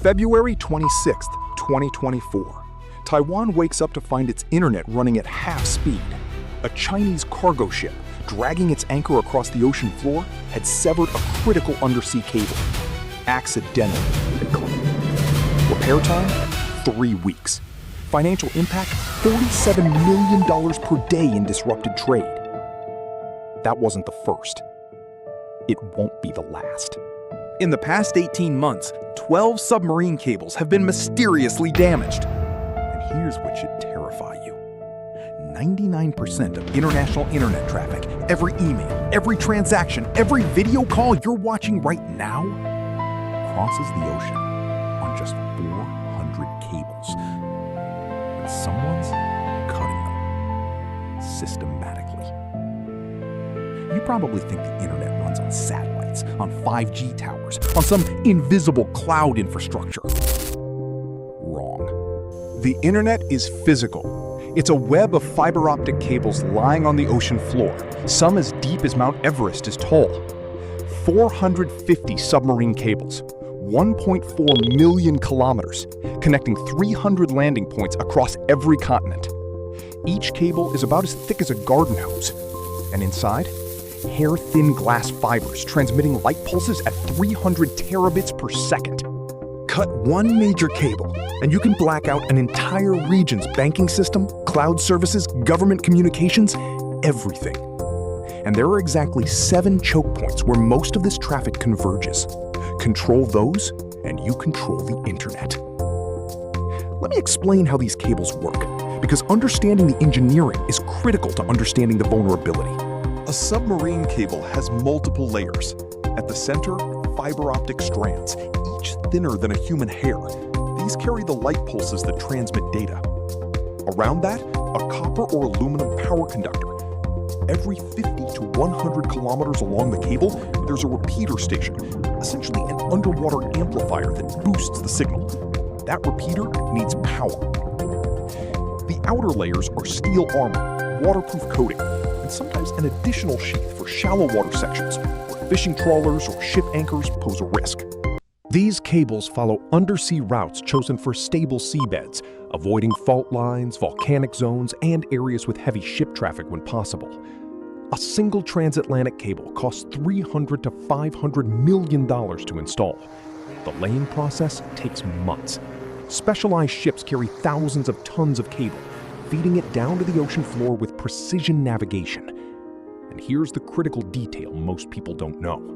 February 26th, 2024. Taiwan wakes up to find its internet running at half speed. A Chinese cargo ship, dragging its anchor across the ocean floor, had severed a critical undersea cable. Accidentally, they claim. Repair time? 3 weeks. Financial impact? $47 million per day in disrupted trade. That wasn't the first. It won't be the last. In the past 18 months, 12 submarine cables have been mysteriously damaged. And here's what should terrify you. 99% of international internet traffic, every email, every transaction, every video call you're watching right now crosses the ocean on just 400 cables. And someone's cutting them systematically. You probably think the internet runs on satellites, on 5G towers, on some invisible cloud infrastructure. Wrong. The internet is physical. It's a web of fiber optic cables lying on the ocean floor, some as deep as Mount Everest is tall. 450 submarine cables, 1.4 million kilometers, connecting 300 landing points across every continent. Each cable is about as thick as a garden hose, and inside, hair-thin glass fibers transmitting light pulses at 300 terabits per second. Cut one major cable, and you can black out an entire region's banking system, cloud services, government communications, everything. And there are exactly 7 choke points where most of this traffic converges. Control those, and you control the internet. Let me explain how these cables work, because understanding the engineering is critical to understanding the vulnerability. A submarine cable has multiple layers. At the center, fiber optic strands, each thinner than a human hair. These carry the light pulses that transmit data. Around that, a copper or aluminum power conductor. Every 50 to 100 kilometers along the cable, there's a repeater station, essentially an underwater amplifier that boosts the signal. That repeater needs power. The outer layers are steel armor, waterproof coating, and sometimes an additional sheath for shallow water sections, where fishing trawlers or ship anchors pose a risk. These cables follow undersea routes chosen for stable seabeds, avoiding fault lines, volcanic zones, and areas with heavy ship traffic when possible. A single transatlantic cable costs $300 to $500 million to install. The laying process takes months. Specialized ships carry thousands of tons of cable, feeding it down to the ocean floor with precision navigation. And here's the critical detail most people don't know.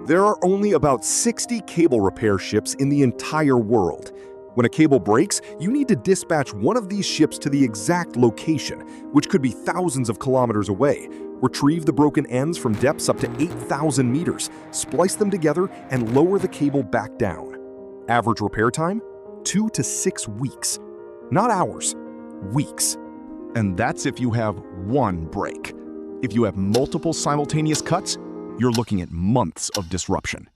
There are only about 60 cable repair ships in the entire world. When a cable breaks, you need to dispatch one of these ships to the exact location, which could be thousands of kilometers away, retrieve the broken ends from depths up to 8,000 meters, splice them together, and lower the cable back down. Average repair time? 2 to 6 weeks. Not hours, weeks. And that's if you have one break. If you have multiple simultaneous cuts, you're looking at months of disruption.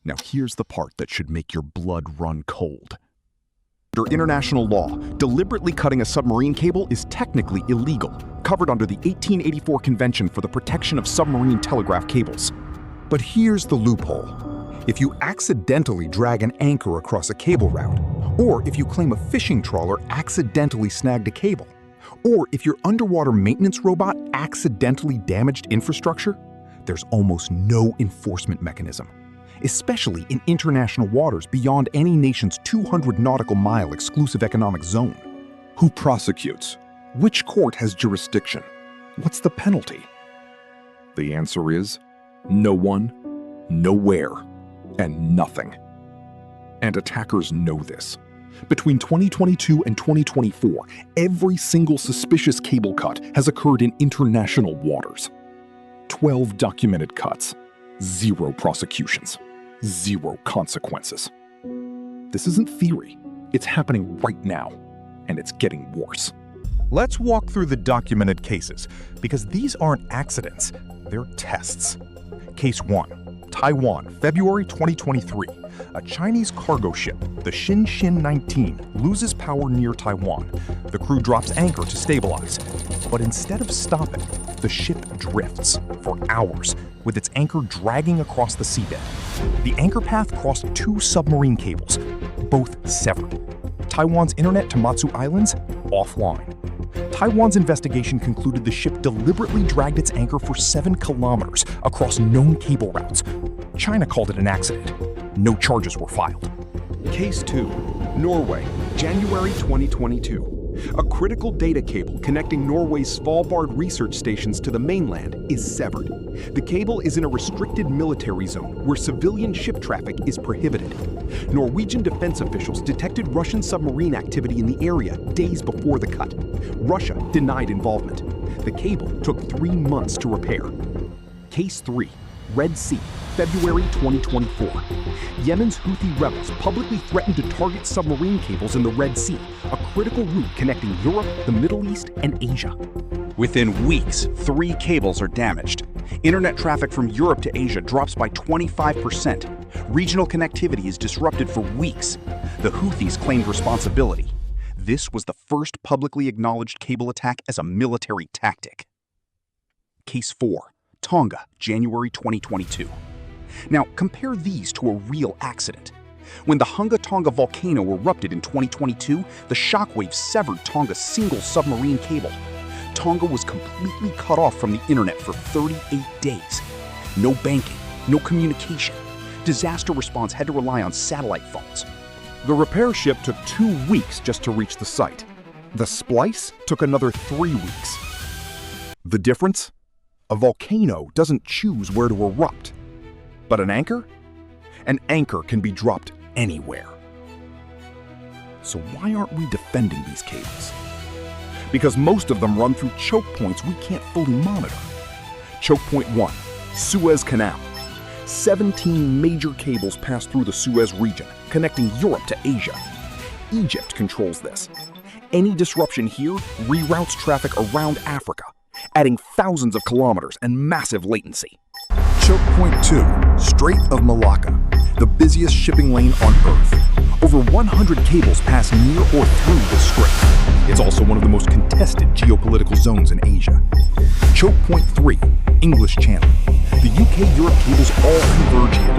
Now here's the part that should make your blood run cold. Under international law, deliberately cutting a submarine cable is technically illegal, covered under the 1884 Convention for the Protection of Submarine Telegraph Cables. But here's the loophole. If you accidentally drag an anchor across a cable route, or if you claim a fishing trawler accidentally snagged a cable, or if your underwater maintenance robot accidentally damaged infrastructure, there's almost no enforcement mechanism, especially in international waters beyond any nation's 200 nautical mile exclusive economic zone. Who prosecutes? Which court has jurisdiction? What's the penalty? The answer is no one, nowhere, and nothing. And attackers know this. Between 2022 and 2024, every single suspicious cable cut has occurred in international waters. 12 documented cuts, 0 prosecutions, 0 consequences. This isn't theory. It's happening right now, and it's getting worse. Let's walk through the documented cases, because these aren't accidents, they're tests. Case 1, Taiwan, February 2023. A Chinese cargo ship, the Xin 19, loses power near Taiwan. The crew drops anchor to stabilize. But instead of stopping, the ship drifts for hours, with its anchor dragging across the seabed. The anchor path crossed 2 submarine cables, both severed. Taiwan's internet to Matsu Islands, offline. Taiwan's investigation concluded the ship deliberately dragged its anchor for 7 kilometers across known cable routes. China called it an accident. No charges were filed. Case 2, Norway, January 2022. A critical data cable connecting Norway's Svalbard research stations to the mainland is severed. The cable is in a restricted military zone where civilian ship traffic is prohibited. Norwegian defense officials detected Russian submarine activity in the area days before the cut. Russia denied involvement. The cable took 3 months to repair. Case 3, Red Sea, February 2024. Yemen's Houthi rebels publicly threatened to target submarine cables in the Red Sea, a critical route connecting Europe, the Middle East, and Asia. Within weeks, 3 cables are damaged. Internet traffic from Europe to Asia drops by 25%. Regional connectivity is disrupted for weeks. The Houthis claimed responsibility. This was the first publicly acknowledged cable attack as a military tactic. Case 4, Tonga, January 2022. Now, compare these to a real accident. When the Hunga Tonga volcano erupted in 2022, the shockwaves severed Tonga's single submarine cable. Tonga was completely cut off from the internet for 38 days. No banking, no communication. Disaster response had to rely on satellite phones. The repair ship took 2 weeks just to reach the site. The splice took another 3 weeks. The difference? A volcano doesn't choose where to erupt. But an anchor? An anchor can be dropped anywhere. So why aren't we defending these cables? Because most of them run through choke points we can't fully monitor. Choke point 1, Suez Canal. 17 major cables pass through the Suez region, connecting Europe to Asia. Egypt controls this. Any disruption here reroutes traffic around Africa, adding thousands of kilometers and massive latency. Choke point 2, Strait of Malacca, the busiest shipping lane on Earth. Over 100 cables pass near or through the strait. It's also one of the most contested geopolitical zones in Asia. Choke point 3, English Channel. The UK-Europe cables all converge here.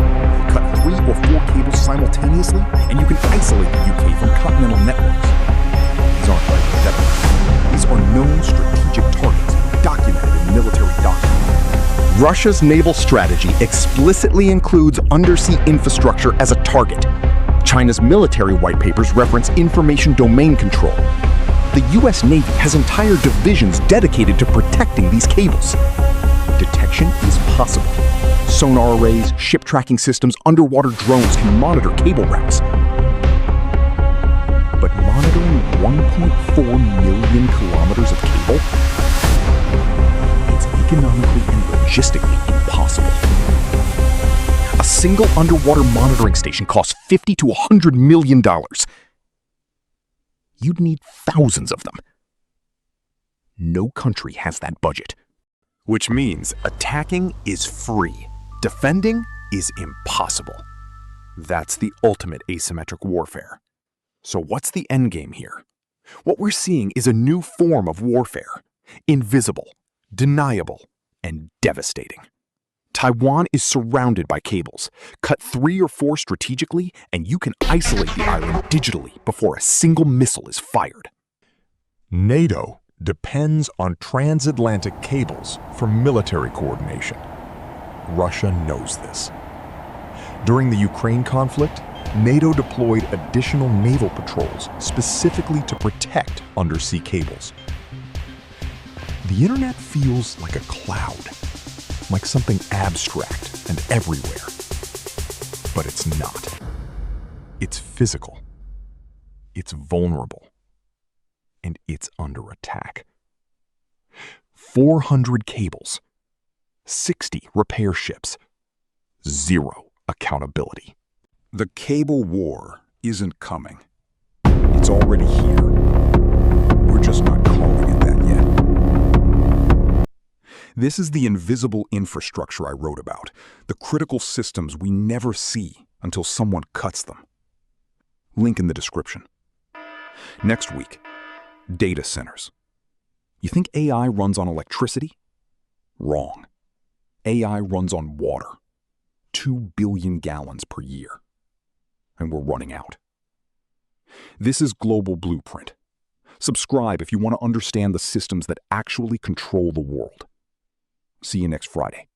Cut 3 or 4 cables simultaneously, and you can isolate the UK from continental networks. These aren't hypothetical. These are known strategic targets, documented in military documents. Russia's naval strategy explicitly includes undersea infrastructure as a target. China's military white papers reference information domain control. The US Navy has entire divisions dedicated to protecting these cables. Detection is possible. Sonar arrays, ship tracking systems, underwater drones can monitor cable routes. But monitoring 1.4 million kilometers of cable? It's economically and logistically impossible. A single underwater monitoring station costs $50 to $100 million. You'd need thousands of them. No country has that budget. Which means attacking is free. Defending is impossible. That's the ultimate asymmetric warfare. So what's the endgame here? What we're seeing is a new form of warfare. Invisible, deniable, and devastating. Taiwan is surrounded by cables. Cut 3 or 4 strategically, and you can isolate the island digitally before a single missile is fired. NATO depends on transatlantic cables for military coordination. Russia knows this. During the Ukraine conflict, NATO deployed additional naval patrols specifically to protect undersea cables. The internet feels like a cloud, like something abstract and everywhere. But it's not. It's physical. It's vulnerable. And it's under attack. 400 cables, 60 repair ships, 0 accountability. The cable war isn't coming. It's already here. We're just not calling it that yet. This is the invisible infrastructure I wrote about, the critical systems we never see until someone cuts them. Link in the description. Next week, data centers. You think AI runs on electricity? Wrong. AI runs on water. 2 billion gallons per year. And we're running out. This is Global Blueprint. Subscribe if you want to understand the systems that actually control the world. See you next Friday.